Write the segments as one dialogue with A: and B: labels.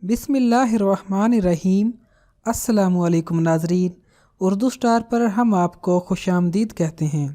A: बिस्मिल्लाहिर्रहमानिर्रहीम। अस्सलामुअलैकुम नाज़रीन, उर्दू स्टार पर हम आपको खुशामदीद कहते हैं।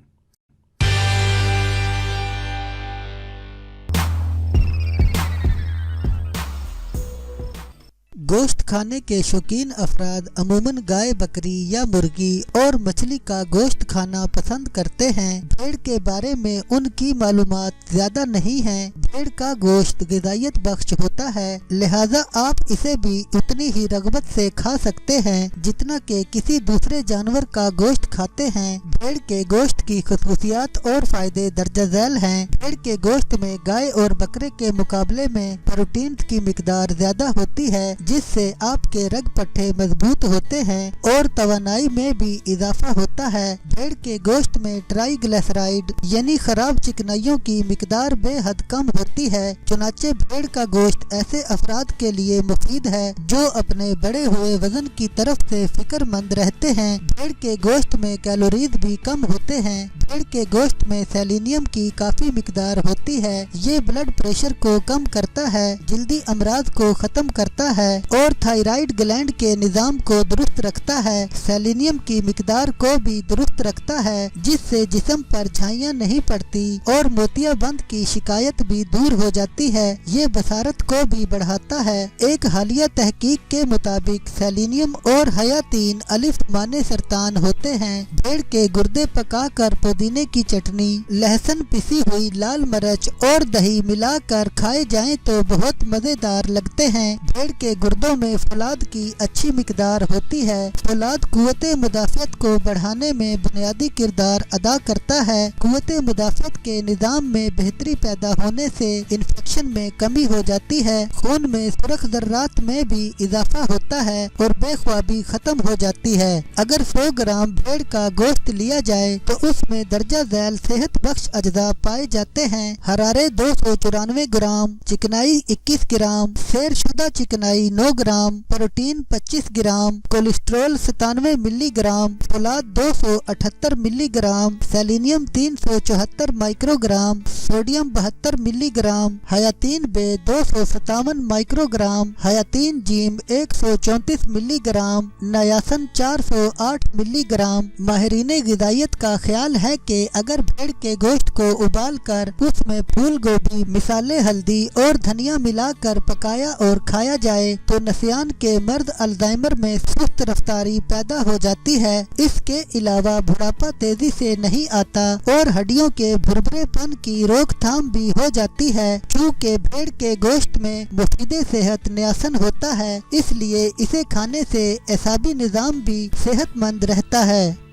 B: गोश्त खाने के शौकीन अफराद अमूमन गाय, बकरी या मुर्गी और मछली का गोश्त खाना पसंद करते हैं। भेड़ के बारे में उनकी मालूमात ज़्यादा नहीं है। भेड़ का गोश्त ग़िज़ाइयत बख्श होता है, लिहाजा आप इसे भी उतनी ही रग़बत से खा सकते हैं जितना कि किसी दूसरे जानवर का गोश्त खाते हैं। भेड़ के गोश्त की खुसूसियात और फ़ायदे दर्ज झैल हैं। भेड़ के गोश्त में गाय और बकरे के मुकाबले में प्रोटीन की मिकदार ज़्यादा होती है, जिससे आपके रग पट्टे मजबूत होते हैं और तवानाई में भी इजाफा होता है। भेड़ के गोश्त में ट्राइग्लिसराइड यानी खराब चिकनाइयों की मिकदार बेहद कम होती है। चुनाचे भेड़ का गोश्त ऐसे अफराद के लिए मुफीद है जो अपने बढ़े हुए वजन की तरफ से फिक्रमंद रहते हैं। भेड़ के गोश्त में कैलोरीज भी कम होते हैं। भेड़ के गोश्त में सेलेनियम की काफी मिकदार होती है। ये ब्लड प्रेशर को कम करता है, जल्दी अमराज को खत्म करता है और थायराइड ग्लैंड के निज़ाम को दुरुस्त रखता है। सेलेनियम की मिकदार को भी दुरुस्त रखता है, जिससे जिस्म पर झाइयाँ नहीं पड़ती और मोतियाबंद की शिकायत भी दूर हो जाती है। ये बसारत को भी बढ़ाता है। एक हालिया तहकीक के मुताबिक सेलेनियम और हयातीन अलिफ माने सरतान होते हैं। भेड़ के गुर्दे पकाकर पुदीने की चटनी, लहसुन, पिसी हुई लाल मिर्च और दही मिलाकर खाए जाएं तो बहुत मजेदार लगते हैं। भेड़ के गुर्दों में फौलाद की अच्छी मिकदार होती है। फौलाद कुव्वते मुदाफ़ियत को बढ़ाने में बुनियादी किरदार अदा करता है। कुव्वते मुदाफ़ियत के निज़ाम में बेहतरी पैदा होने से इन्फेक्शन में कमी हो जाती है। खून में सुरख ज़र्रात में भी इजाफा होता है और बेख्वाबी खत्म हो जाती है। अगर 100 ग्राम भेड़ का गोश्त लिया जाए तो उसमें दर्जा झैल सेहत बख्श अज्जा पाए जाते हैं। हरारे 294 ग्राम, चिकनाई 21 ग्राम, सेर शुदा चिकनाई 9 gram, protein 25 gram, cholesterol 97 milligram, फौलाद 278 milligram, selenium 374 microgram, sodium 72 milligram, हयातीन बे 257 माइक्रोग्राम, हयातीन जीम 134 मिलीग्राम, नयासन 408 मिलीग्राम। माहिरीन ग़िज़ाइयत का ख्याल है कि अगर भेड़ के गोश्त को उबाल कर उसमें फूल गोभी, मिसाले हल्दी और धनिया मिलाकर पकाया और खाया जाए तो नसियान के मर्द अल्जाइमर में सुस्त रफ्तारी पैदा हो जाती है। इसके अलावा बुढ़ापा तेजी से नहीं आता और हड्डियों के भुरभुरेपन की रोकथाम भी हो जाती है। चूँकि भेड़ के गोश्त में मुफीद सेहत नियासन होता है, इसलिए इसे खाने से एसाबी निज़ाम भी सेहतमंद रहता है।